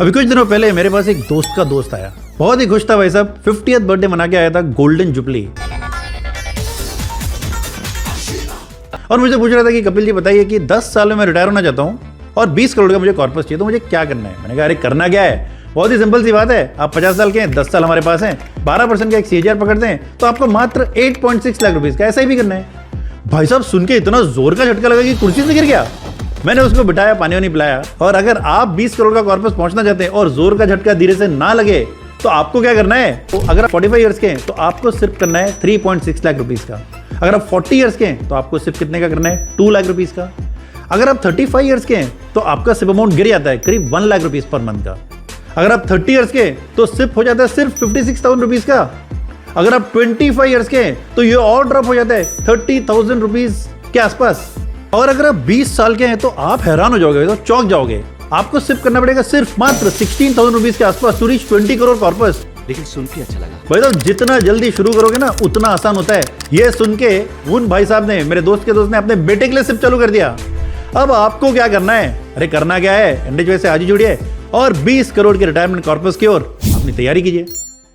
अभी कुछ दिनों पहले मेरे पास एक दोस्त का दोस्त आया, बहुत ही खुश था भाई साहब। 50th बर्थडे मना के आया था, गोल्डन जुबली। और मुझे पूछ रहा था कि कपिल जी बताइए कि 10 साल में मैं रिटायर होना चाहता हूँ और 20 करोड़ का मुझे कॉर्पस चाहिए, तो मुझे क्या करना है। मैंने कहा अरे करना क्या है, बहुत ही सिंपल सी बात है। आप 50 साल के हैं, 10 साल हमारे पास हैं, 12% का एक CAGR पकड़ते हैं तो आपको मात्र 8.6 लाख रुपीज का ऐसा ही भी करना है। भाई साहब सुन के इतना जोर का झटका लगा कि कुर्सी से गिर गया। मैंने उसको बिठाया, पानी वानी पिलाया। और अगर आप 20 करोड़ का कॉर्पस पहुंचना चाहते हैं और जोर का झटका धीरे से ना लगे तो आपको क्या करना है। तो अगर आप 45 ईयर्स के हैं तो आपको सिर्फ करना है 3.6 लाख रुपीज का। अगर आप 40 ईयर्स के हैं तो आपको सिर्फ कितने का करना है, 2 लाख रुपीज का। अगर आप 35 ईयर्स के हैं तो आपका सिप अमाउंट गिर जाता है करीब 1 लाख रुपीज पर मंथ का। अगर आप 30 ईयर्स के हैं तो सिप हो जाता है सिर्फ 56,000 रुपीज का। अगर आप 25 ईयर्स के हैं तो ये और ड्रॉप हो जाता है 30,000 रुपीज के आसपास। और अगर आप 20 साल के हैं तो आप हैरान हो जाओगे, तो चौंक जाओगे। आपको सिप करना पड़ेगा सिर्फ मात्र 16,000 रुपीज के आसपास टू रीच 20 करोड़ कॉर्पस। लेकिन सुन के अच्छा लगा भाई साहब, जितना जल्दी शुरू करोगे ना उतना आसान होता है। ये सुन के उन भाई साहब ने, मेरे दोस्त के दोस्त ने अपने बेटे के लिए सिप चालू कर दिया। अब आपको क्या करना है, अरे करना क्या है, एनरिच वे से आज ही जुड़िए और 20 करोड़ के रिटायरमेंट कॉर्पस की ओर अपनी तैयारी कीजिए।